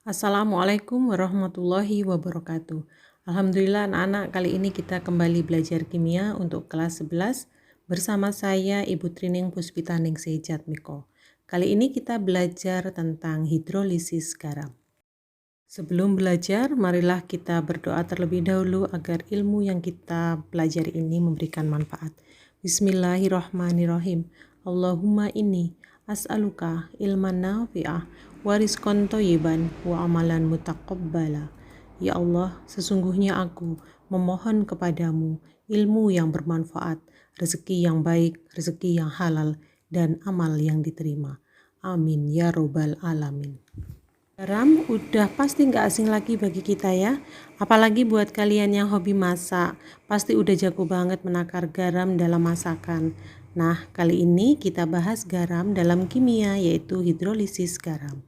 Assalamualaikum warahmatullahi wabarakatuh. Alhamdulillah anak-anak, kali ini kita kembali belajar kimia untuk kelas 11 bersama saya Ibu Trining Puspita Ningsih Jatmiko. Kali ini kita belajar tentang hidrolisis garam. Sebelum belajar, marilah kita berdoa terlebih dahulu agar ilmu yang kita pelajari ini memberikan manfaat. Bismillahirrahmanirrahim. Allahumma inni as'aluka ilman nafi'ah wa rizqan thayyiban wa amalan mutaqabbala. Ya Allah, sesungguhnya aku memohon kepadamu ilmu yang bermanfaat, rezeki yang baik, rezeki yang halal, dan amal yang diterima. Amin ya robbal alamin. Garam udah pasti nggak asing lagi bagi kita ya. Apalagi buat kalian yang hobi masak, pasti udah jago banget menakar garam dalam masakan. Nah, kali ini kita bahas garam dalam kimia, yaitu hidrolisis garam.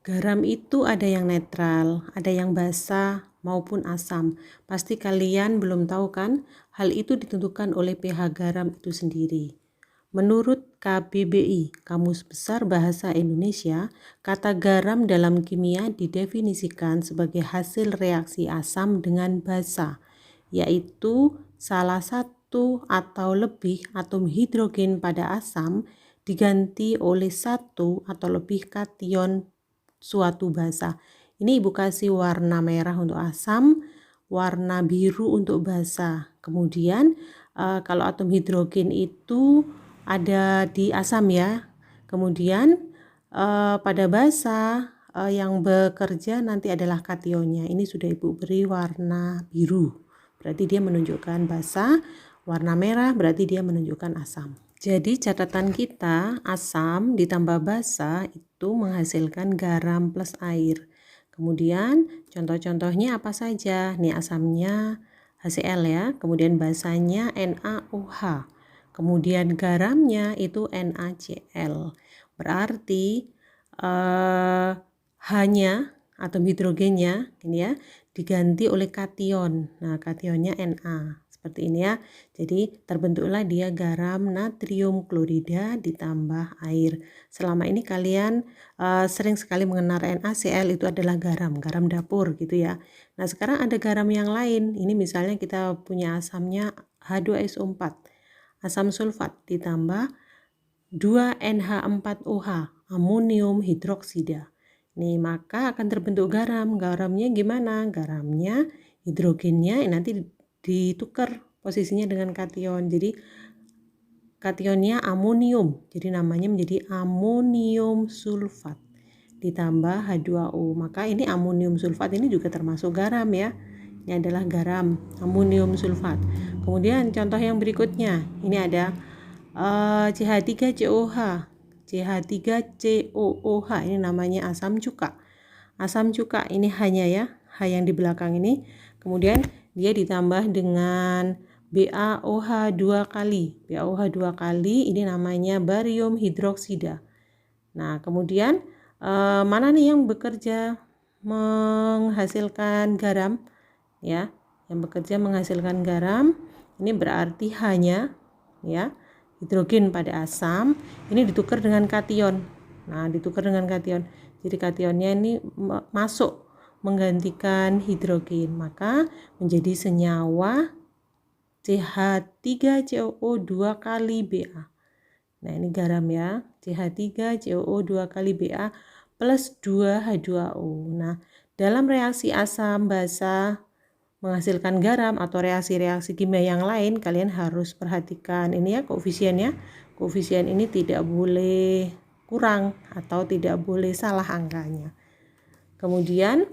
Garam itu ada yang netral, ada yang basa maupun asam. Pasti kalian belum tahu kan? Hal itu ditentukan oleh pH garam itu sendiri. Menurut KBBI, Kamus Besar Bahasa Indonesia, kata garam dalam kimia didefinisikan sebagai hasil reaksi asam dengan basa, yaitu salah satu atau lebih atom hidrogen pada asam diganti oleh satu atau lebih kation suatu basa. Ini Ibu kasih warna merah untuk asam, warna biru untuk basa. Kemudian kalau atom hidrogen itu ada di asam ya. Kemudian pada basa yang bekerja nanti adalah kationnya. Ini sudah Ibu beri warna biru. Berarti dia menunjukkan basa. Warna merah berarti dia menunjukkan asam. Jadi catatan kita, asam ditambah basa itu menghasilkan garam plus air. Kemudian contoh-contohnya apa saja? Nih asamnya HCl ya. Kemudian basanya NaOH. Kemudian garamnya itu NaCl. Berarti hanya atom hidrogennya ini ya diganti oleh kation. Nah, kationnya Na. Seperti ini ya. Jadi terbentuklah dia garam natrium klorida ditambah air. Selama ini kalian sering sekali mengenal NaCl itu adalah garam dapur gitu ya. Nah, sekarang ada garam yang lain. Ini misalnya kita punya asamnya H2SO4. Asam sulfat ditambah 2NH4OH, amonium hidroksida. Nih, maka akan terbentuk garam. Garamnya gimana? Garamnya hidrogennya nanti ditukar posisinya dengan kation. Jadi kationnya amonium. Jadi namanya menjadi amonium sulfat ditambah H2O. Maka ini amonium sulfat ini juga termasuk garam ya. Ini adalah garam, amonium sulfat. Kemudian contoh yang berikutnya, ini ada CH3COH. CH3COOH ini namanya asam cuka. Asam cuka ini hanya ya, H yang di belakang ini. Kemudian dia ditambah dengan BaOH 2 kali. BaOH 2 kali ini namanya barium hidroksida. Nah, kemudian mana nih yang bekerja menghasilkan garam? Ya, yang bekerja menghasilkan garam ini berarti hanya ya hidrogen pada asam ini ditukar dengan kation. Nah, ditukar dengan kation. Jadi kationnya ini masuk menggantikan hidrogen, maka menjadi senyawa CH3COO 2 kali Ba. Nah, ini garam ya, CH3COO 2 kali Ba plus 2H2O. Nah, dalam reaksi asam basa menghasilkan garam atau reaksi-reaksi kimia yang lain, kalian harus perhatikan ini ya koefisiennya. Koefisien ini tidak boleh kurang atau tidak boleh salah angkanya. Kemudian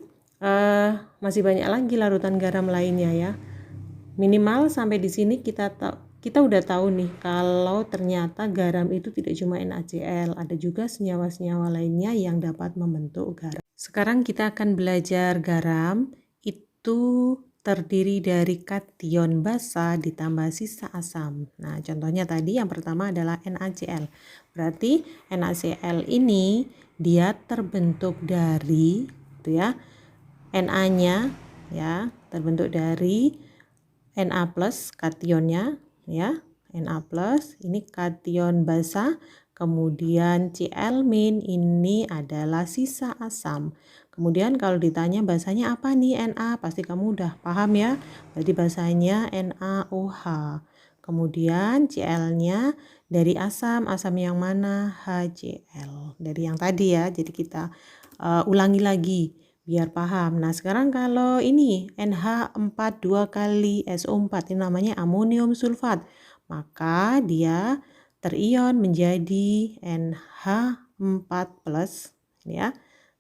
masih banyak lagi larutan garam lainnya ya. Minimal sampai di sini kita udah tahu nih kalau ternyata garam itu tidak cuma NaCl, ada juga senyawa-senyawa lainnya yang dapat membentuk garam. Sekarang kita akan belajar garam itu terdiri dari kation basa ditambah sisa asam. Nah, contohnya tadi yang pertama adalah NaCl. Berarti NaCl ini dia terbentuk dari itu ya. Na-nya ya, terbentuk dari Na+ kationnya ya. Na+ ini kation basa, Kemudian Cl- ini adalah sisa asam. Kemudian kalau ditanya bahasanya apa nih Na, pasti kamu udah paham ya. Berarti bahasanya NaOH. Kemudian Cl-nya dari asam yang mana? HCl. Dari yang tadi ya. Jadi kita ulangi lagi biar paham. Nah, sekarang kalau ini NH4 2 kali SO4 ini namanya amonium sulfat. Maka dia terion menjadi NH4+ ya.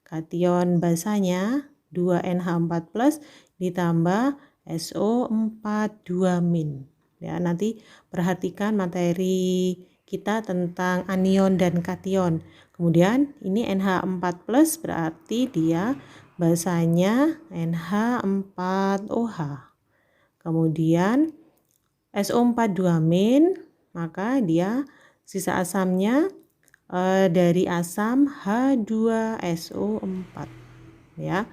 Kation basanya 2NH4+ ditambah SO4 2-. Ya, nanti perhatikan materi kita tentang anion dan kation. Kemudian ini NH4+ berarti dia basanya NH4OH. Kemudian SO4 2-, maka dia sisa asamnya dari asam H2SO4 ya.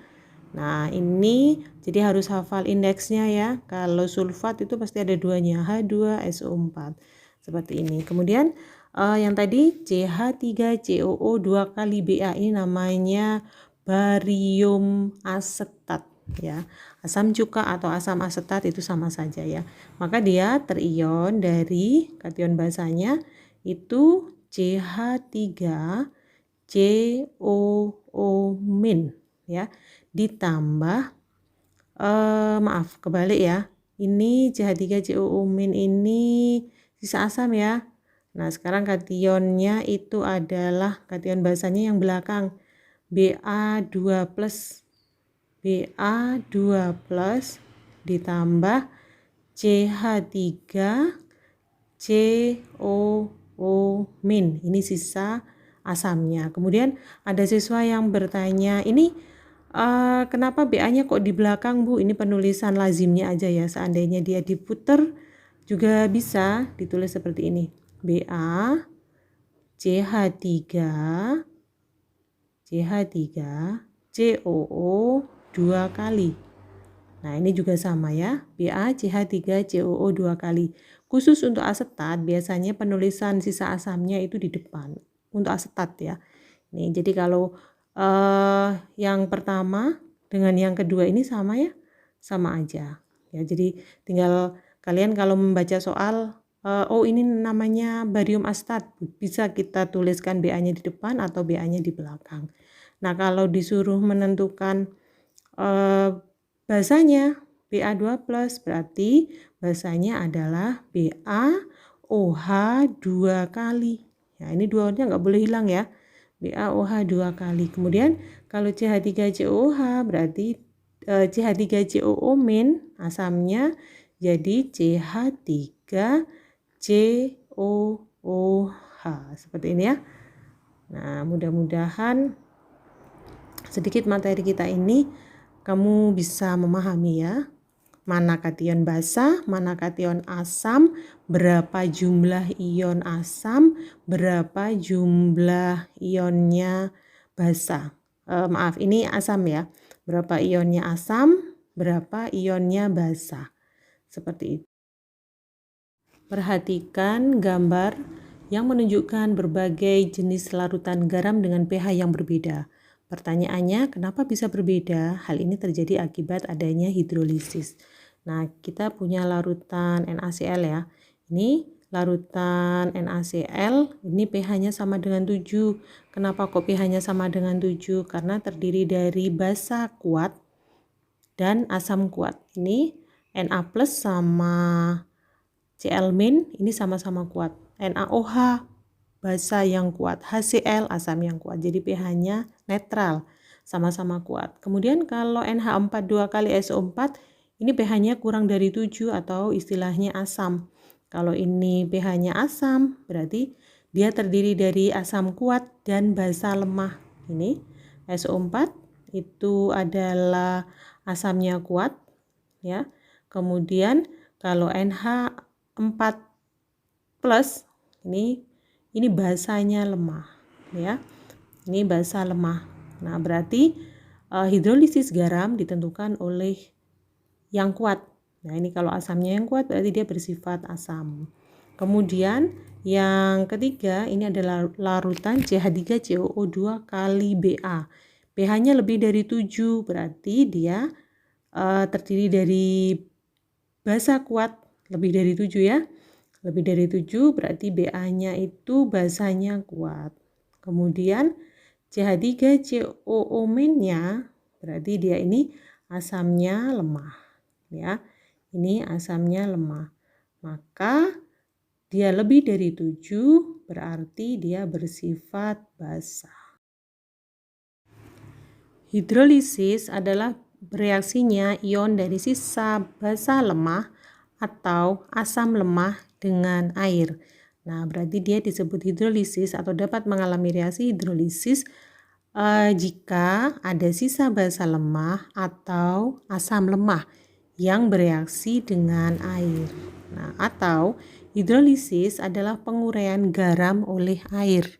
Nah, ini jadi harus hafal indeksnya ya. Kalau sulfat itu pasti ada duanya, H2SO4. Seperti ini. Kemudian yang tadi CH3COO 2 kali Ba ini namanya barium asetat ya. Asam cuka atau asam asetat itu sama saja ya. Maka dia terion dari kation basanya itu CH3COO- ya, ditambah maaf kebalik ya, ini CH3COO- ini sisa asam ya. Nah, sekarang kationnya itu adalah kation basanya yang belakang Ba2+, ditambah CH3COO-, ini sisa asamnya. Kemudian ada siswa yang bertanya, ini kenapa BA-nya kok di belakang Bu? Ini penulisan lazimnya aja ya. Seandainya dia diputer juga bisa ditulis seperti ini. BA CH3 COO 2 kali. Nah, ini juga sama ya. BaCH3COO 2 kali. Khusus untuk asetat biasanya penulisan sisa asamnya itu di depan. Untuk asetat ya. Nih, jadi kalau yang pertama dengan yang kedua ini sama ya. Sama aja. Ya, jadi tinggal kalian kalau membaca soal oh ini namanya barium asetat, bisa kita tuliskan Ba-nya di depan atau Ba-nya di belakang. Nah, kalau disuruh menentukan basanya Ba2+, berarti basanya adalah BaOH 2 kali. Ya, ini 2-nya nggak boleh hilang ya. BaOH 2 kali. Kemudian kalau CH3COOH berarti CH3COO- asamnya jadi CH3COOH. Seperti ini ya. Nah, mudah-mudahan sedikit materi kita ini kamu bisa memahami ya. Mana kation basa, mana kation asam, berapa jumlah ion asam, berapa jumlah ionnya basa. Maaf, ini asam ya. Berapa ionnya asam, berapa ionnya basa. Seperti itu. Perhatikan gambar yang menunjukkan berbagai jenis larutan garam dengan pH yang berbeda. Pertanyaannya, kenapa bisa berbeda? Hal ini terjadi akibat adanya hidrolisis. Nah, kita punya larutan NaCl ya. Ini larutan NaCl, ini pH-nya sama dengan 7. Kenapa kok pH-nya sama dengan 7? Karena terdiri dari basa kuat dan asam kuat. Ini Na+ sama Cl- ini sama-sama kuat. NaOH basa yang kuat, HCl asam yang kuat. Jadi pH-nya netral, sama-sama kuat. Kemudian kalau NH4 2 kali SO4, ini pH-nya kurang dari 7 atau istilahnya asam. Kalau ini pH-nya asam, berarti dia terdiri dari asam kuat dan basa lemah. Ini SO4 itu adalah asamnya kuat ya. Kemudian kalau NH4+ ini basanya lemah ya. Ini basa lemah. Nah, berarti hidrolisis garam ditentukan oleh yang kuat. Nah, ini kalau asamnya yang kuat berarti dia bersifat asam. Kemudian yang ketiga ini adalah larutan CH3COO2 kali Ba. pH-nya lebih dari 7, berarti dia terdiri dari basa kuat lebih dari 7 ya. Lebih dari 7 berarti Ba-nya itu basanya kuat. Kemudian CH3COO-nya berarti dia ini asamnya lemah ya. Ini asamnya lemah. Maka dia lebih dari 7 berarti dia bersifat basa. Hidrolisis adalah bereaksinya ion dari sisa basa lemah atau asam lemah dengan air. Nah, berarti dia disebut hidrolisis atau dapat mengalami reaksi hidrolisis jika ada sisa basa lemah atau asam lemah yang bereaksi dengan air. Nah, atau hidrolisis adalah penguraian garam oleh air.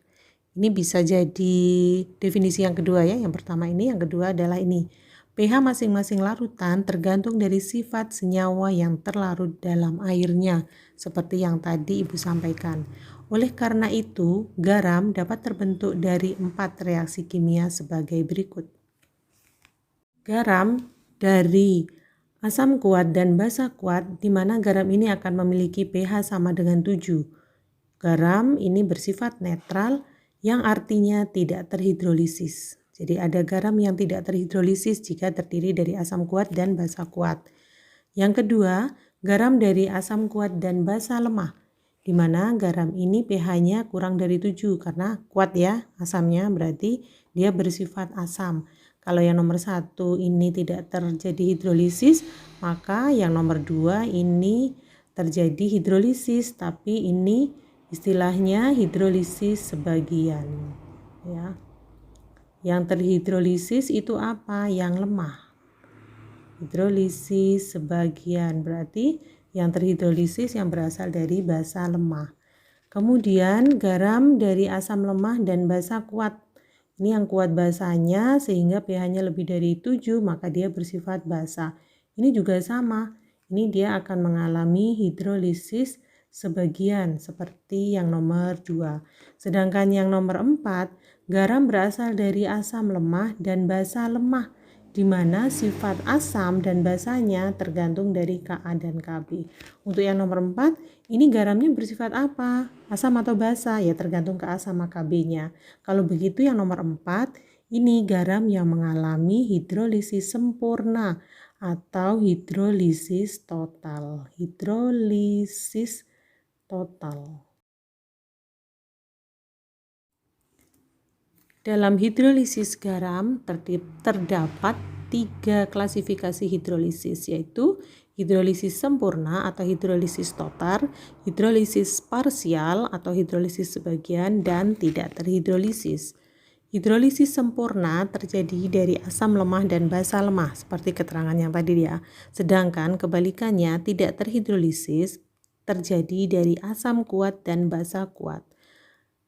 Ini bisa jadi definisi yang kedua ya. Yang pertama ini, yang kedua adalah ini. pH masing-masing larutan tergantung dari sifat senyawa yang terlarut dalam airnya, seperti yang tadi Ibu sampaikan. Oleh karena itu, garam dapat terbentuk dari 4 reaksi kimia sebagai berikut. Garam dari asam kuat dan basa kuat, di mana garam ini akan memiliki pH sama dengan 7. Garam ini bersifat netral, yang artinya tidak terhidrolisis. Jadi ada garam yang tidak terhidrolisis jika terdiri dari asam kuat dan basa kuat. Yang kedua, garam dari asam kuat dan basa lemah, di mana garam ini pH-nya kurang dari 7 karena kuat ya asamnya, berarti dia bersifat asam. Kalau yang nomor 1 ini tidak terjadi hidrolisis, maka yang nomor 2 ini terjadi hidrolisis, tapi ini istilahnya hidrolisis sebagian ya. Yang terhidrolisis itu apa? Yang lemah. Hidrolisis sebagian berarti yang terhidrolisis yang berasal dari basa lemah. Kemudian garam dari asam lemah dan basa kuat. Ini yang kuat basanya sehingga pH-nya lebih dari 7, maka dia bersifat basa. Ini juga sama. Ini dia akan mengalami hidrolisis sebagian seperti yang nomor 2. Sedangkan yang nomor 4, garam berasal dari asam lemah dan basa lemah, di mana sifat asam dan basanya tergantung dari Ka dan Kb. Untuk yang nomor 4, ini garamnya bersifat apa? Asam atau basa? Ya tergantung Ka sama Kb-nya. Kalau begitu yang nomor 4, ini garam yang mengalami hidrolisis sempurna atau hidrolisis total. Hidrolisis total. Dalam hidrolisis garam terdapat 3 klasifikasi hidrolisis, yaitu hidrolisis sempurna atau hidrolisis total, hidrolisis parsial atau hidrolisis sebagian, dan tidak terhidrolisis. Hidrolisis sempurna terjadi dari asam lemah dan basa lemah, seperti keterangan yang tadi ya. Sedangkan kebalikannya tidak terhidrolisis terjadi dari asam kuat dan basa kuat.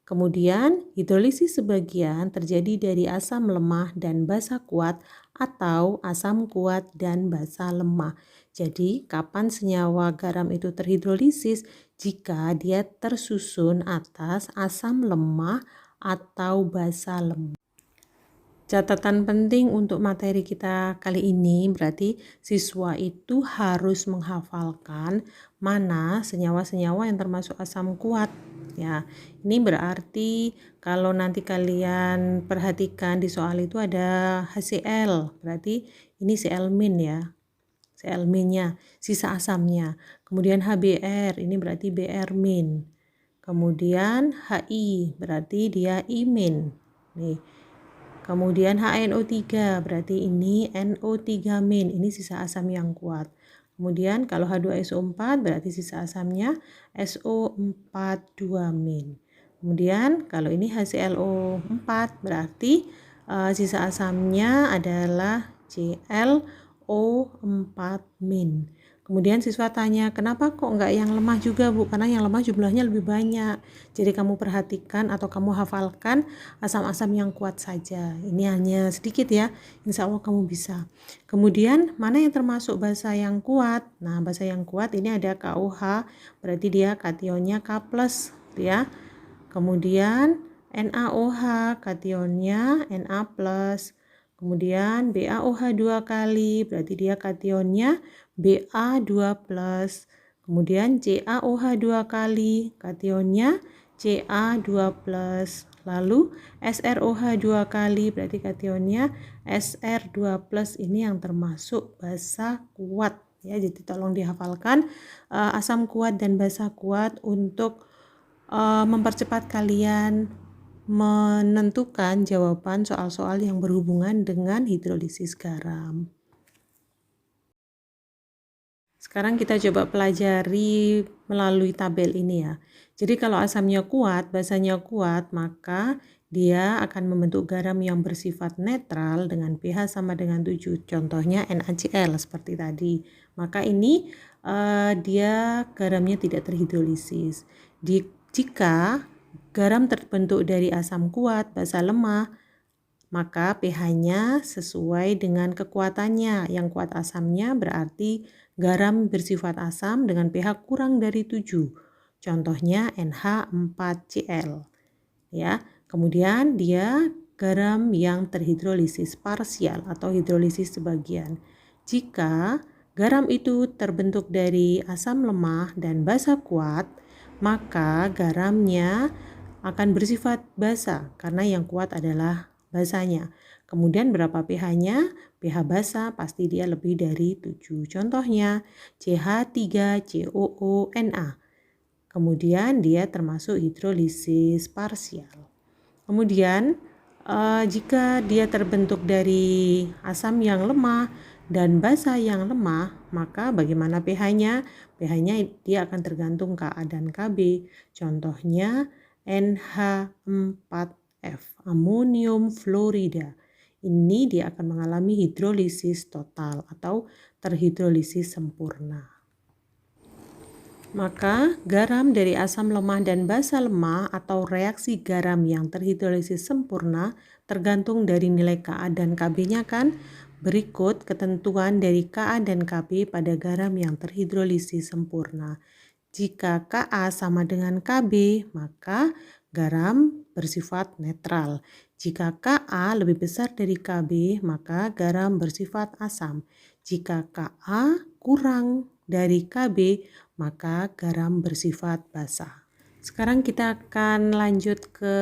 Kemudian hidrolisis sebagian terjadi dari asam lemah dan basa kuat atau asam kuat dan basa lemah. Jadi kapan senyawa garam itu terhidrolisis? Jika dia tersusun atas asam lemah atau basa lemah. Catatan penting untuk materi kita kali ini berarti siswa itu harus menghafalkan mana senyawa-senyawa yang termasuk asam kuat ya. Ini berarti kalau nanti kalian perhatikan di soal itu ada HCl, berarti ini Cl- ya. Cl-nya, sisa asamnya. Kemudian HBr, ini berarti Br-. Kemudian Hi, berarti dia I-. Nih. Kemudian HNO3 berarti ini NO3-, ini sisa asam yang kuat. Kemudian kalau H2SO4 berarti sisa asamnya SO42-. Kemudian kalau ini HClO4 berarti sisa asamnya adalah ClO4-. Kemudian siswa tanya, kenapa kok nggak yang lemah juga Bu? Karena yang lemah jumlahnya lebih banyak. Jadi kamu perhatikan atau kamu hafalkan asam-asam yang kuat saja. Ini hanya sedikit ya, insya Allah kamu bisa. Kemudian mana yang termasuk basa yang kuat? Nah, basa yang kuat ini ada KUH, berarti dia kationnya K+, ya. Kemudian NaOH, kationnya Na+. Kemudian BaOH 2 kali, berarti dia kationnya Ba2+. Kemudian CaOH 2 kali, kationnya Ca2+. Lalu SrOH 2 kali, berarti kationnya Sr2+. Ini yang termasuk basa kuat. Ya, jadi tolong dihafalkan asam kuat dan basa kuat untuk mempercepat kalian menentukan jawaban soal-soal yang berhubungan dengan hidrolisis garam. Sekarang kita coba pelajari melalui tabel ini ya. Jadi kalau asamnya kuat, basanya kuat, maka dia akan membentuk garam yang bersifat netral dengan pH sama dengan 7. Contohnya NaCl seperti tadi. Maka ini dia garamnya tidak terhidrolisis. Jika garam terbentuk dari asam kuat, basa lemah, maka pH-nya sesuai dengan kekuatannya. Yang kuat asamnya berarti garam bersifat asam dengan pH kurang dari 7. Contohnya NH4Cl. Ya. Kemudian dia garam yang terhidrolisis parsial atau hidrolisis sebagian. Jika garam itu terbentuk dari asam lemah dan basa kuat, maka garamnya akan bersifat basa karena yang kuat adalah basanya. Kemudian berapa pH-nya? pH basa pasti dia lebih dari 7. Contohnya CH3COONa. Kemudian dia termasuk hidrolisis parsial. Kemudian jika dia terbentuk dari asam yang lemah dan basa yang lemah, maka bagaimana pH-nya? pH-nya dia akan tergantung Ka dan Kb. Contohnya NH4F, amonium fluorida. Ini dia akan mengalami hidrolisis total atau terhidrolisis sempurna. Maka garam dari asam lemah dan basa lemah atau reaksi garam yang terhidrolisis sempurna tergantung dari nilai Ka dan Kb-nya kan. Berikut ketentuan dari Ka dan Kb pada garam yang terhidrolisis sempurna. Jika Ka sama dengan Kb, maka garam bersifat netral. Jika Ka lebih besar dari Kb, maka garam bersifat asam. Jika Ka kurang dari Kb, maka garam bersifat basa. Sekarang kita akan lanjut ke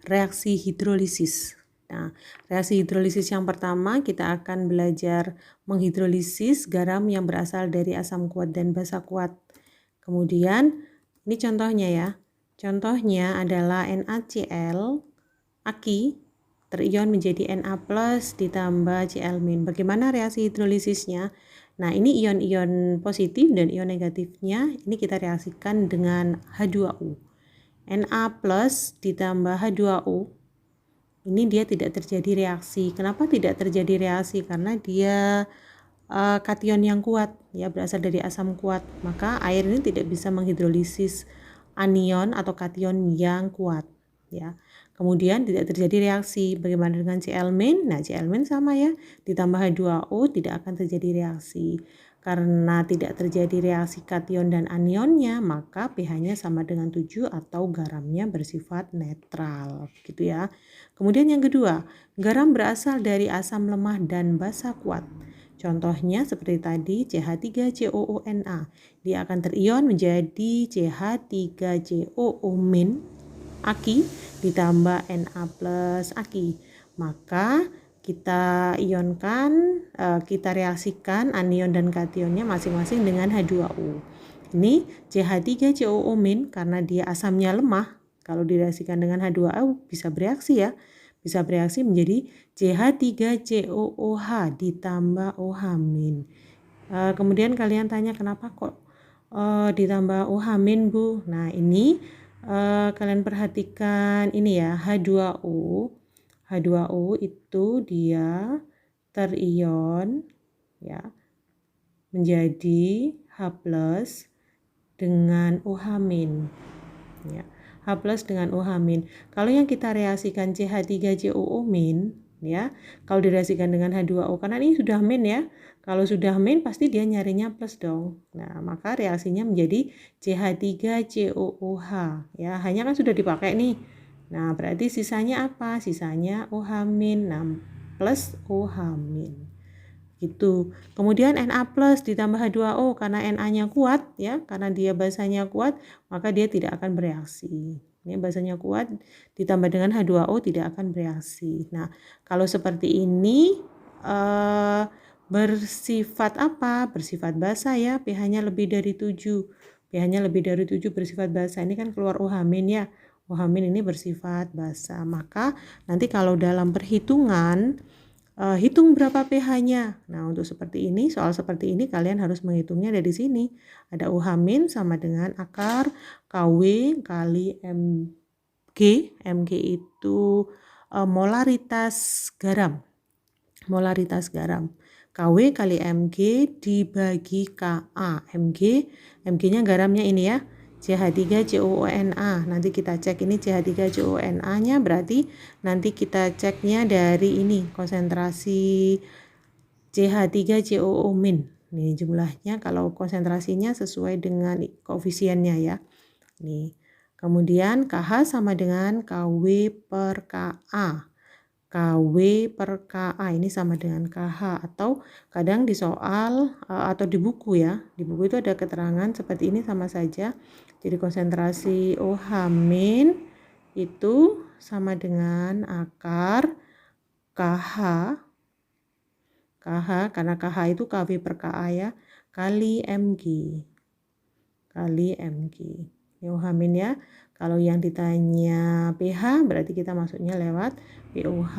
reaksi hidrolisis. Nah, reaksi hidrolisis yang pertama kita akan belajar menghidrolisis garam yang berasal dari asam kuat dan basa kuat. Kemudian ini contohnya ya. Contohnya adalah NaCl aki terion menjadi Na+ ditambah Cl-. Bagaimana reaksi hidrolisisnya? Nah, ini ion-ion positif dan ion negatifnya ini kita reaksikan dengan H2O. Na+ ditambah H2O. Ini dia tidak terjadi reaksi. Kenapa tidak terjadi reaksi? Karena dia kation yang kuat, ya berasal dari asam kuat. Maka air ini tidak bisa menghidrolisis anion atau kation yang kuat, ya. Kemudian tidak terjadi reaksi. Bagaimana dengan Cl-? Nah, Cl- sama ya, ditambah H2O tidak akan terjadi reaksi. Karena tidak terjadi reaksi kation dan anionnya, maka pH-nya sama dengan 7 atau garamnya bersifat netral, gitu ya. Kemudian yang kedua, garam berasal dari asam lemah dan basa kuat. Contohnya seperti tadi CH3COONa. Dia akan terion menjadi CH3COO- aki ditambah Na+ aki. Maka kita ionkan, kita reaksikan anion dan kationnya masing-masing dengan H2O. Ini CH3COO- karena dia asamnya lemah, kalau direaksikan dengan H2O bisa bereaksi ya. Bisa bereaksi menjadi CH3COOH ditambah OH-. Kemudian kalian tanya kenapa kok ditambah OH- Bu? Nah, ini kalian perhatikan ini ya, H2O. H2O itu dia terion ya menjadi H plus dengan OH min. Ya. H plus dengan OH min. Kalau yang kita reaksikan CH3COO min, ya, kalau direaksikan dengan H2O, karena ini sudah min ya. Kalau sudah min pasti dia nyarinya plus dong. Nah, maka reaksinya menjadi CH3COOH. Ya, hanya kan sudah dipakai nih. Nah, berarti sisanya apa? Sisanya OH min 6 plus OH min. Gitu. Kemudian Na plus ditambah H2O karena Na-nya kuat ya, karena dia basanya kuat, maka dia tidak akan bereaksi. Ini basanya kuat ditambah dengan H2O tidak akan bereaksi. Nah, kalau seperti ini bersifat apa? Bersifat basa ya, pH-nya lebih dari 7. pH-nya lebih dari 7 bersifat basa. Ini kan keluar OH min ya. OH min ini bersifat basa. Maka nanti kalau dalam perhitungan hitung berapa pH-nya. Nah, untuk seperti ini, soal seperti ini kalian harus menghitungnya dari sini. Ada OH min sama dengan akar KW kali Mg. Mg itu molaritas garam. Molaritas garam. KW kali Mg dibagi Ka. Mg-nya garamnya ini ya. CH3COONA. Nanti kita cek ini CH3COONA-nya berarti nanti kita ceknya dari ini konsentrasi CH3COO min. Nih jumlahnya kalau konsentrasinya sesuai dengan koefisiennya ya. Nih. Kemudian KH sama dengan KW per KA. KW per KA ini sama dengan KH, atau kadang di soal atau di buku ya, di buku itu ada keterangan seperti ini sama saja. Jadi konsentrasi OH min itu sama dengan akar KH karena KH itu KW per KA ya, kali Mg. Ini OH min ya. Kalau yang ditanya pH berarti kita masuknya lewat pOH.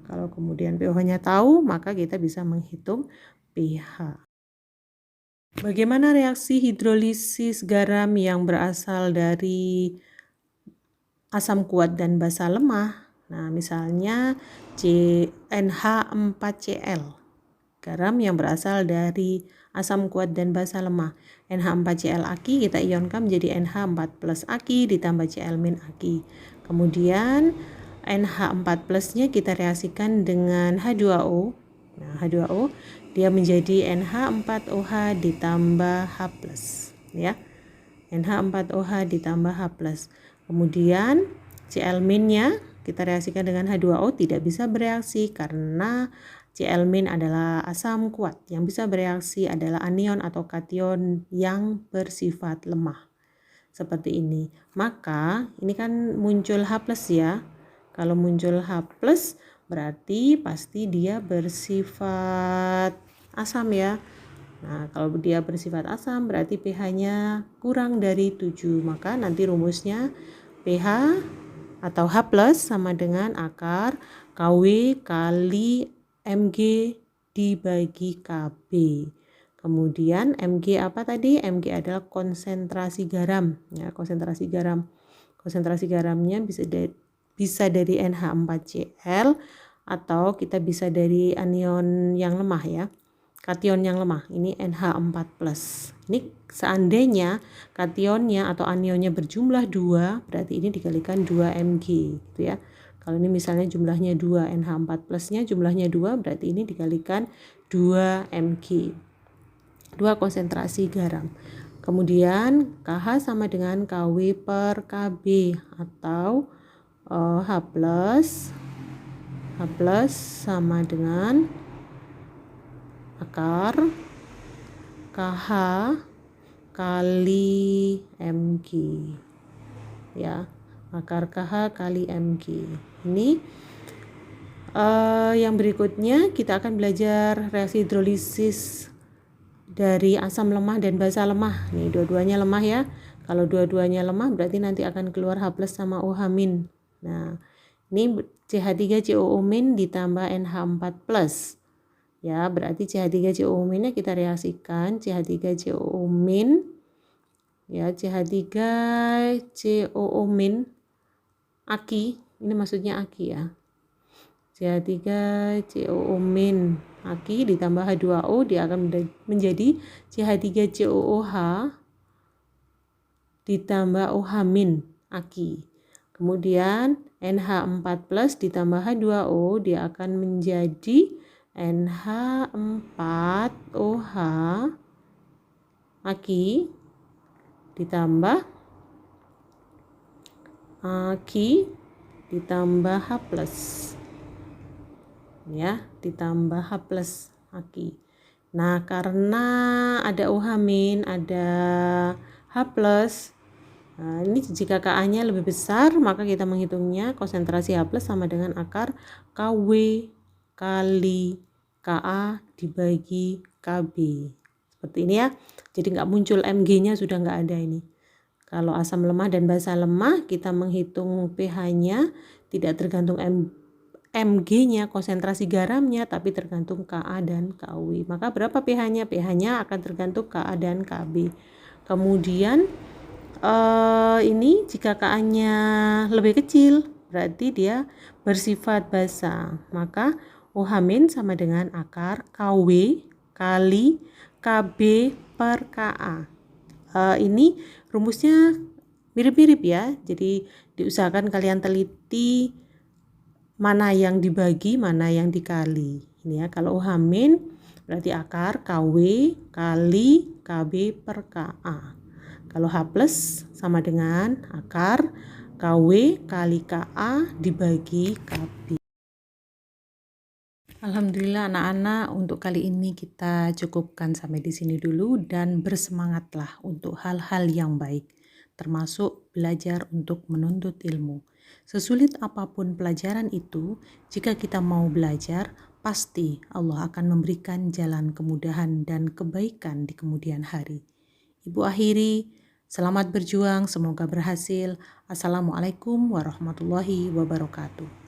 Kalau kemudian pOH-nya tahu, maka kita bisa menghitung pH. Bagaimana reaksi hidrolisis garam yang berasal dari asam kuat dan basa lemah? Nah, misalnya NH4Cl. Garam yang berasal dari asam kuat dan basa lemah. NH4Cl aki kita ionkan menjadi NH4 plus aki ditambah Cl min aki. Kemudian NH4 plusnya kita reaksikan dengan H2O. Nah, H2O dia menjadi NH4OH ditambah H plus ya. NH4OH ditambah H plus. Kemudian Cl min-nya kita reaksikan dengan H2O tidak bisa bereaksi karena Cl min adalah asam kuat. Yang bisa bereaksi adalah anion atau kation yang bersifat lemah. Seperti ini. Maka ini kan muncul H plus ya. Kalau muncul H plus berarti pasti dia bersifat asam ya. Nah, kalau dia bersifat asam berarti pH-nya kurang dari 7. Maka nanti rumusnya pH atau H plus sama dengan akar KW kali Mg dibagi Kb. Kemudian Mg apa tadi? Mg adalah konsentrasi garam. Ya, konsentrasi garam. Konsentrasi garamnya bisa dari NH4Cl atau kita bisa dari anion yang lemah ya. Kation yang lemah. Ini NH4+. Ini seandainya kationnya atau anionnya berjumlah 2, berarti ini dikalikan 2 Mg gitu ya. Kalau ini misalnya jumlahnya 2, NH4 plusnya jumlahnya 2, berarti ini dikalikan 2 Mg. 2 konsentrasi garam. Kemudian KH sama dengan KW per KB atau H plus sama dengan akar KH kali Mg. Ya. Akar KH kali Mg. Ini yang berikutnya kita akan belajar reaksi hidrolisis dari asam lemah dan basa lemah. Nih dua-duanya lemah ya. Kalau dua-duanya lemah berarti nanti akan keluar H plus sama OH min. Nah, ini CH3COO min ditambah NH4 plus. Ya, berarti CH3COO minnya kita reaksikan CH3COO min. Ya, CH3COO min aki, ini maksudnya aki ya. CH3COO min Aki ditambah H2O, dia akan menjadi CH3COOH ditambah OH- Aki. Kemudian NH4 plus ditambah H2O, dia akan menjadi NH4OH Aki ditambah Aki ditambah H plus, ya, ditambah H plus Aki. Nah, karena ada OH-, ada H plus, nah, ini jika Ka-nya lebih besar, maka kita menghitungnya konsentrasi H plus sama dengan akar Kw kali Ka dibagi Kb. Seperti ini ya. Jadi nggak muncul Mg-nya, sudah nggak ada ini. Kalau asam lemah dan basa lemah, kita menghitung pH-nya tidak tergantung Mg-nya, konsentrasi garamnya, tapi tergantung Ka dan Kw. Maka berapa pH-nya? pH-nya akan tergantung Ka dan Kb. Kemudian ini jika Ka-nya lebih kecil, berarti dia bersifat basa. Maka OH- sama dengan akar Kw kali Kb per Ka. Ini rumusnya mirip-mirip ya. Jadi diusahakan kalian teliti mana yang dibagi, mana yang dikali. Ini ya, kalau OH- berarti akar Kw kali Kb per Ka. Kalau H plus sama dengan akar Kw kali Ka dibagi Kb. Alhamdulillah anak-anak, untuk kali ini kita cukupkan sampai di sini dulu dan bersemangatlah untuk hal-hal yang baik, termasuk belajar untuk menuntut ilmu. Sesulit apapun pelajaran itu, jika kita mau belajar, pasti Allah akan memberikan jalan kemudahan dan kebaikan di kemudian hari. Ibu akhiri, selamat berjuang, semoga berhasil. Assalamualaikum warahmatullahi wabarakatuh.